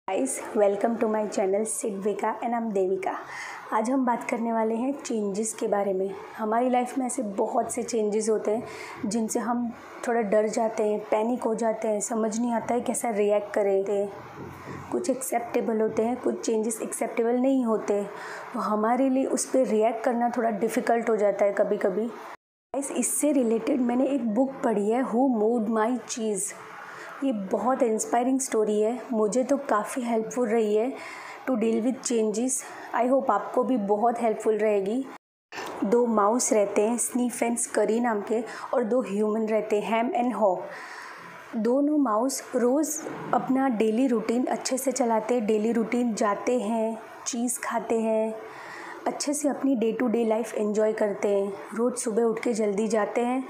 Guys, welcome to my channel सिडविका and I am Devika. आज हम बात करने वाले हैं चेंजेस के बारे में। हमारी लाइफ में ऐसे बहुत से चेंजेस होते हैं जिनसे हम थोड़ा डर जाते हैं, पैनिक हो जाते हैं, समझ नहीं आता है कैसा रिएक्ट करें। कुछ एक्सेप्टेबल होते हैं, कुछ चेंजेस एक्सेप्टेबल नहीं होते, तो हमारे लिए उस पर रिएक्ट करना थोड़ा डिफ़िकल्ट हो जाता है कभी कभी। गाइस, इससे रिलेटेड मैंने एक बुक पढ़ी है, हु मूव्ड माई चीज़। ये बहुत इंस्पायरिंग स्टोरी है, मुझे तो काफ़ी हेल्पफुल रही है to deal with changes. I hope आपको भी बहुत हेल्पफुल रहेगी। दो माउस रहते हैं, स्नीफ एंड स्करी नाम के, और दो ह्यूमन रहते हैं, हैम एंड हॉ। दोनों माउस रोज़ अपना डेली रूटीन अच्छे से चलाते हैं। डेली रूटीन जाते हैं, चीज़ खाते हैं, अच्छे से अपनी day to day life enjoy करते हैं। रोज़ सुबह उठ के जल्दी जाते हैं,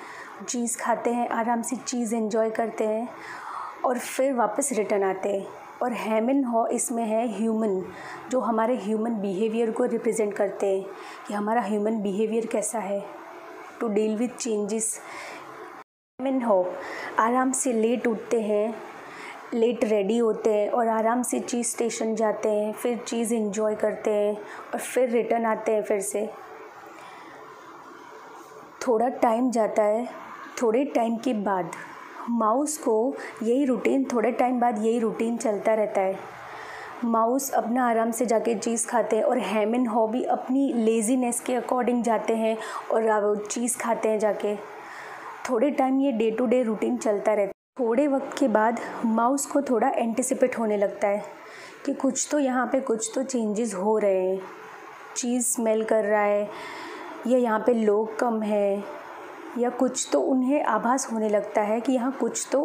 चीज़ खाते हैं, आराम से चीज़ एंजॉय करते हैं और फिर वापस रिटर्न आते हैं। और हैम एंड हॉ इसमें है ह्यूमन, जो हमारे ह्यूमन बिहेवियर को रिप्रेजेंट करते हैं कि हमारा ह्यूमन बिहेवियर कैसा है to deal with changes. Hem and haw आराम से लेट उठते हैं, लेट रेडी होते हैं और आराम से चीज़ स्टेशन जाते हैं, फिर चीज़ एंजॉय करते हैं और फिर रिटर्न आते हैं। फिर से थोड़ा टाइम जाता है, थोड़े टाइम के बाद माउस को यही रूटीन, थोड़े टाइम बाद यही रूटीन चलता रहता है। माउस अपना आराम से जाके चीज़ खाते हैं और हैम एंड हॉ भी अपनी लेज़ीनेस के अकॉर्डिंग जाते हैं और चीज़ खाते हैं जाके। थोड़े टाइम ये डे टू डे रूटीन चलता रहता है। थोड़े वक्त के बाद माउस को थोड़ा एंटिसिपेट होने लगता है कि कुछ तो यहाँ पे कुछ तो चेंजेस हो रहे हैं। चीज़ स्मेल कर रहा है, या यहाँ पे लोग कम है, या कुछ तो उन्हें आभास होने लगता है कि यहाँ कुछ तो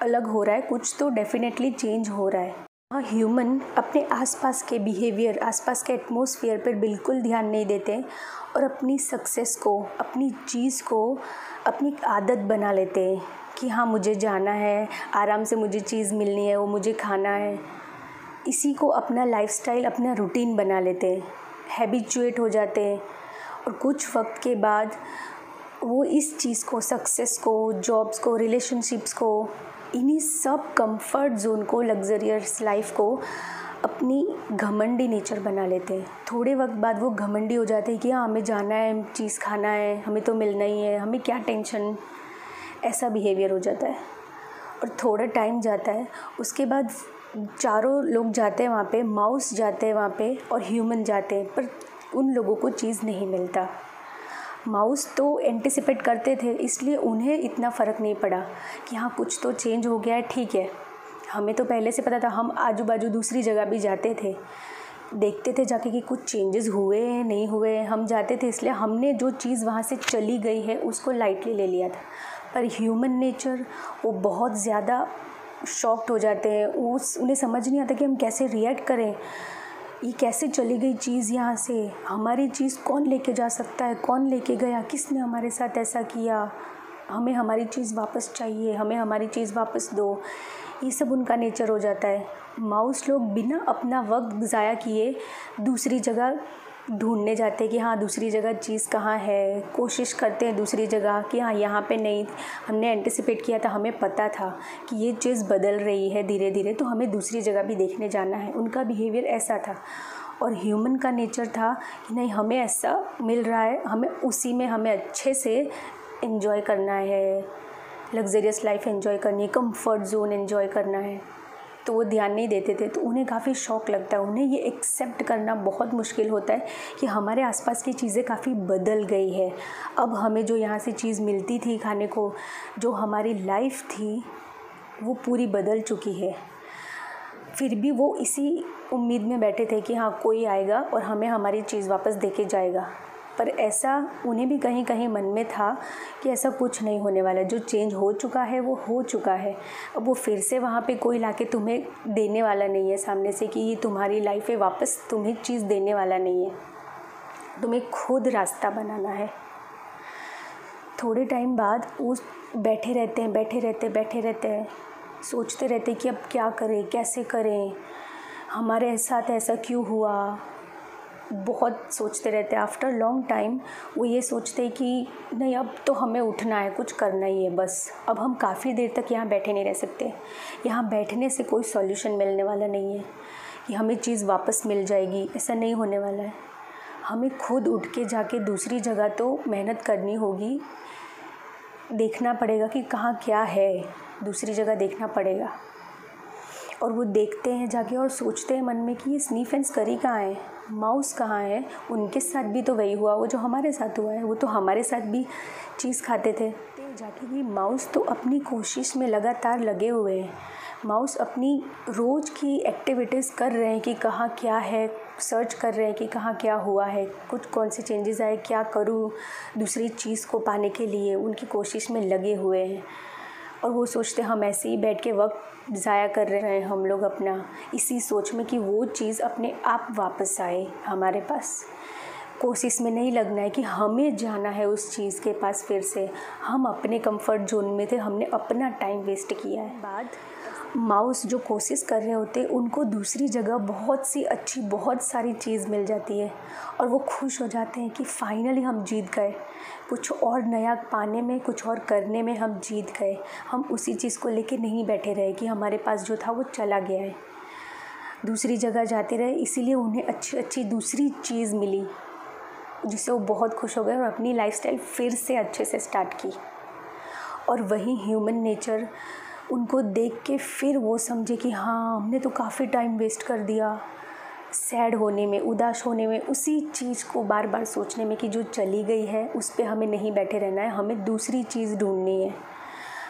अलग हो रहा है, कुछ तो डेफिनेटली चेंज हो रहा है। हाँ, ह्यूमन अपने आसपास के बिहेवियर, आसपास के एटमॉस्फेयर पर बिल्कुल ध्यान नहीं देते और अपनी सक्सेस को, अपनी चीज़ को अपनी आदत बना लेते हैं कि हाँ मुझे जाना है, आराम से मुझे चीज़ मिलनी है, वो मुझे खाना है। इसी को अपना लाइफस्टाइल, अपना रूटीन बना लेते हैं, हैबिचुएट हो जाते हैं और कुछ वक्त के बाद वो इस चीज़ को, सक्सेस को, जॉब्स को, रिलेशनशिप्स को, इन्हीं सब कंफर्ट जोन को, लग्जरियस लाइफ को अपनी घमंडी नेचर बना लेते हैं। थोड़े वक्त बाद वो घमंडी हो जाते हैं कि हाँ हमें जाना है, चीज़ खाना है, हमें तो मिलना ही है, हमें क्या टेंशन, ऐसा बिहेवियर हो जाता है। और थोड़ा टाइम जाता है, उसके बाद चारों लोग जाते हैं वहाँ पे, माउस जाते हैं वहाँ पे और ह्यूमन जाते हैं, पर उन लोगों को चीज़ नहीं मिलता। माउस तो एंटिसिपेट करते थे, इसलिए उन्हें इतना फ़र्क नहीं पड़ा कि हाँ कुछ तो चेंज हो गया है, ठीक है। हमें तो पहले से पता था, हम आजू बाजू दूसरी जगह भी जाते थे, देखते थे जाके कि कुछ चेंजेस हुए हैं नहीं हुए हैं। हम जाते थे, इसलिए हमने जो चीज़ वहाँ से चली गई है उसको लाइटली ले लिया था। पर ह्यूमन नेचर वो बहुत ज़्यादा शॉक्ड हो जाते हैं, उन्हें समझ नहीं आता कि हम कैसे रिएक्ट करें। ये कैसे चली गई चीज़ यहाँ से, हमारी चीज़ कौन लेके जा सकता है, कौन लेके गया, किसने हमारे साथ ऐसा किया, हमें हमारी चीज़ वापस चाहिए, हमें हमारी चीज़ वापस दो। ये सब उनका नेचर हो जाता है। माउस लोग बिना अपना वक्त ज़ाया किए दूसरी जगह ढूंढने जाते हैं कि हाँ दूसरी जगह चीज़ कहाँ है, कोशिश करते हैं दूसरी जगह कि हाँ यहाँ पे नहीं, हमने एंटिसिपेट किया था, हमें पता था कि ये चीज़ बदल रही है धीरे धीरे, तो हमें दूसरी जगह भी देखने जाना है। उनका बिहेवियर ऐसा था। और ह्यूमन का नेचर था कि नहीं, हमें ऐसा मिल रहा है, हमें उसी में हमें अच्छे से एंजॉय करना है, लग्जरियस लाइफ एंजॉय करनी है, कंफर्ट जोन एंजॉय करना है। तो वो ध्यान नहीं देते थे, तो उन्हें काफ़ी शौक लगता है, उन्हें ये एक्सेप्ट करना बहुत मुश्किल होता है कि हमारे आसपास की चीज़ें काफ़ी बदल गई है। अब हमें जो यहाँ से चीज़ मिलती थी खाने को, जो हमारी लाइफ थी, वो पूरी बदल चुकी है। फिर भी वो इसी उम्मीद में बैठे थे कि हाँ कोई आएगा और हमें हमारी चीज़ वापस दे के जाएगा। पर ऐसा उन्हें भी कहीं कहीं मन में था कि ऐसा कुछ नहीं होने वाला, जो चेंज हो चुका है वो हो चुका है। अब वो फिर से वहाँ पे कोई लाके तुम्हें देने वाला नहीं है सामने से कि ये तुम्हारी लाइफ है, वापस तुम्हें चीज़ देने वाला नहीं है। तुम्हें खुद रास्ता बनाना है। थोड़े टाइम बाद वो बैठे रहते हैं, सोचते रहते कि अब क्या करें, कैसे करें, हमारे साथ ऐसा क्यों हुआ, बहुत सोचते रहते हैं। आफ्टर लॉन्ग टाइम वो ये सोचते हैं कि नहीं, अब तो हमें उठना है, कुछ करना ही है बस। अब हम काफ़ी देर तक यहाँ बैठे नहीं रह सकते, यहाँ बैठने से कोई सॉल्यूशन मिलने वाला नहीं है। कि हमें चीज़ वापस मिल जाएगी, ऐसा नहीं होने वाला है। हमें खुद उठ के जाके दूसरी जगह तो मेहनत करनी होगी, देखना पड़ेगा कि कहाँ क्या है, दूसरी जगह देखना पड़ेगा। और वो देखते हैं जाके और सोचते हैं मन में कि ये स्नीफ एंड स्करी कहाँ है, माउस कहाँ है। उनके साथ भी तो वही हुआ, वो जो हमारे साथ हुआ है, वो तो हमारे साथ भी चीज़ खाते थे। जाके कि माउस तो अपनी कोशिश में लगातार लगे हुए हैं, माउस अपनी रोज़ की एक्टिविटीज़ कर रहे हैं कि कहाँ क्या है, सर्च कर रहे हैं कि कहाँ क्या हुआ है, कुछ कौन से चेंजेस आए, क्या करूँ दूसरी चीज़ को पाने के लिए, उनकी कोशिश में लगे हुए हैं। और वो सोचते हम ऐसे ही बैठ के वक्त ज़ाया कर रहे हैं हम लोग अपना, इसी सोच में कि वो चीज़ अपने आप वापस आए हमारे पास। कोशिश में नहीं लगना है कि हमें जाना है उस चीज़ के पास फिर से। हम अपने कंफर्ट जोन में थे, हमने अपना टाइम वेस्ट किया है। बाद माउस जो कोशिश कर रहे होते उनको दूसरी जगह बहुत सी अच्छी बहुत सारी चीज़ मिल जाती है और वो खुश हो जाते हैं कि फाइनली हम जीत गए, कुछ और नया पाने में, कुछ और करने में हम जीत गए। हम उसी चीज़ को लेके नहीं बैठे रहे कि हमारे पास जो था वो चला गया है, दूसरी जगह जाते रहे, इसीलिए उन्हें अच्छी अच्छी दूसरी चीज़ मिली जिससे वो बहुत खुश हो गए और अपनी लाइफस्टाइल फिर से अच्छे से स्टार्ट की। और वही ह्यूमन नेचर उनको देख के फिर वो समझे कि हाँ, हमने तो काफ़ी टाइम वेस्ट कर दिया सैड होने में, उदास होने में, उसी चीज़ को बार बार सोचने में कि जो चली गई है उस पे हमें नहीं बैठे रहना है, हमें दूसरी चीज़ ढूंढनी है,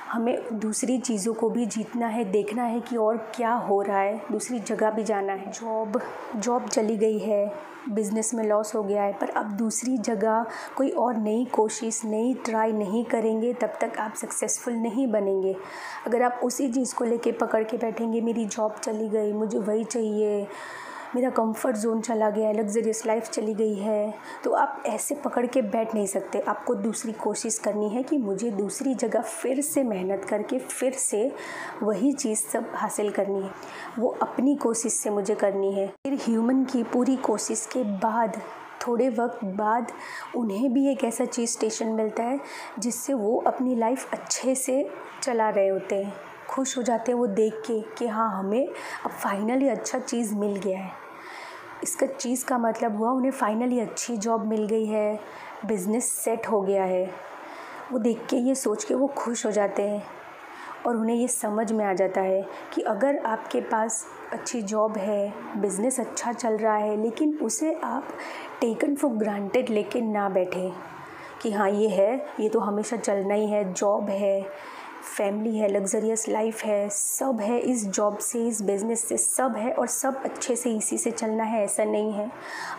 हमें दूसरी चीज़ों को भी जीतना है, देखना है कि और क्या हो रहा है, दूसरी जगह भी जाना है। जॉब चली गई है, बिज़नेस में लॉस हो गया है, पर अब दूसरी जगह कोई और नई कोशिश, नई ट्राई नहीं करेंगे तब तक आप सक्सेसफुल नहीं बनेंगे। अगर आप उसी चीज़ को लेके पकड़ के बैठेंगे, मेरी जॉब चली गई, मुझे वही चाहिए, मेरा कंफर्ट जोन चला गया है, लग्जरियस लाइफ चली गई है, तो आप ऐसे पकड़ के बैठ नहीं सकते। आपको दूसरी कोशिश करनी है कि मुझे दूसरी जगह फिर से मेहनत करके फिर से वही चीज़ सब हासिल करनी है, वो अपनी कोशिश से मुझे करनी है। फिर ह्यूमन की पूरी कोशिश के बाद थोड़े वक्त बाद उन्हें भी एक ऐसा चीज़ स्टेशन मिलता है जिससे वो अपनी लाइफ अच्छे से चला रहे होते हैं, खुश हो जाते हैं वो देख के कि हाँ, हमें अब फाइनली अच्छा चीज़ मिल गया है। इसका चीज़ का मतलब हुआ उन्हें फाइनली अच्छी जॉब मिल गई है, बिज़नेस सेट हो गया है। वो देख के, ये सोच के वो खुश हो जाते हैं और उन्हें ये समझ में आ जाता है कि अगर आपके पास अच्छी जॉब है, बिज़नेस अच्छा चल रहा है, लेकिन उसे आप टेकन फॉर ग्रांटेड लेके ना बैठे कि हाँ, ये है, ये तो हमेशा चलना ही है, जॉब है, फैमिली है, लग्जरियस लाइफ है, सब है, इस जॉब से, इस बिज़नेस से सब है और सब अच्छे से इसी से चलना है, ऐसा नहीं है।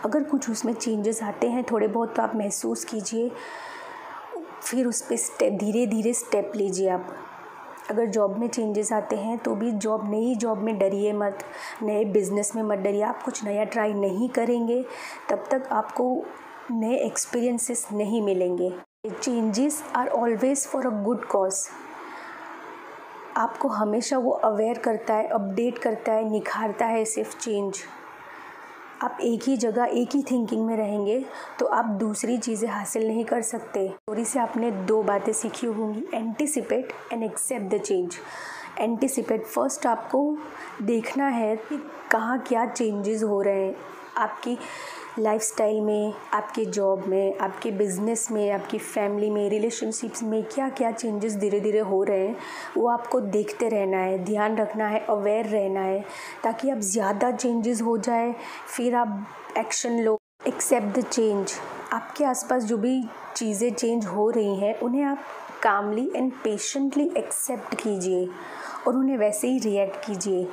अगर कुछ उसमें चेंजेस आते हैं थोड़े बहुत तो आप महसूस कीजिए, फिर उस पर धीरे धीरे स्टेप लीजिए आप। अगर जॉब में चेंजेस आते हैं तो भी नई जॉब में डरिए मत, नए बिज़नेस में मत डरिए। आप कुछ नया ट्राई नहीं करेंगे तब तक आपको नए एक्सपीरियंसेस नहीं मिलेंगे। Changes are always for a good cause. आपको हमेशा वो अवेयर करता है, अपडेट करता है, निखारता है सिर्फ चेंज। आप एक ही जगह, एक ही थिंकिंग में रहेंगे तो आप दूसरी चीज़ें हासिल नहीं कर सकते। स्टोरी से आपने 2 बातें सीखी होंगी, anticipate and accept the change. Anticipate, first आपको देखना है कि कहाँ क्या चेंजेस हो रहे हैं आपकी लाइफस्टाइल में, आपके जॉब में, आपके बिज़नेस में, आपकी फैमिली में, रिलेशनशिप्स में क्या क्या चेंजेस धीरे धीरे हो रहे हैं, वो आपको देखते रहना है, ध्यान रखना है, अवेयर रहना है, ताकि अब ज़्यादा चेंजेस हो जाए फिर आप एक्शन लो। एक्सेप्ट द चेंज, आपके आसपास जो भी चीज़ें चेंज हो रही हैं उन्हें आप कामली एंड पेशेंटली एक्सेप्ट कीजिए और उन्हें वैसे ही रिएक्ट कीजिए।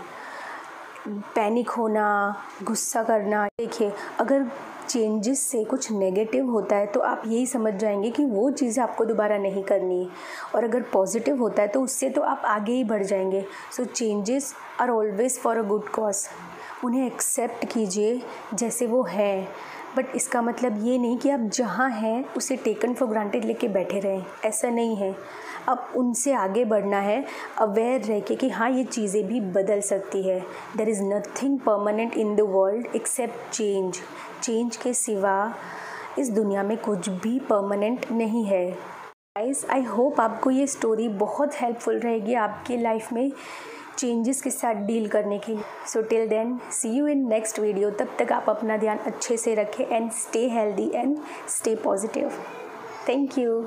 पैनिक होना, गुस्सा करना, देखिए अगर चेंजेस से कुछ नेगेटिव होता है तो आप यही समझ जाएंगे कि वो चीज़ें आपको दोबारा नहीं करनी है, और अगर पॉजिटिव होता है तो उससे तो आप आगे ही बढ़ जाएंगे। So changes are always for a good cause. उन्हें एक्सेप्ट कीजिए जैसे वो हैं, बट इसका मतलब ये नहीं कि आप जहाँ हैं उसे टेकन फॉर ग्रांटेड लेके बैठे रहें, ऐसा नहीं है। अब उनसे आगे बढ़ना है, अवेयर रह के कि हाँ, ये चीज़ें भी बदल सकती है। There is nothing permanent in the world except change. Change के सिवा इस दुनिया में कुछ भी परमानेंट नहीं है। गाइस, आई होप आपको ये स्टोरी बहुत हेल्पफुल रहेगी आपकी लाइफ में चेंजेस के साथ डील करने के लिए। So till then see you in next video. तब तक आप अपना ध्यान अच्छे से रखें and stay healthy and stay positive. Thank you.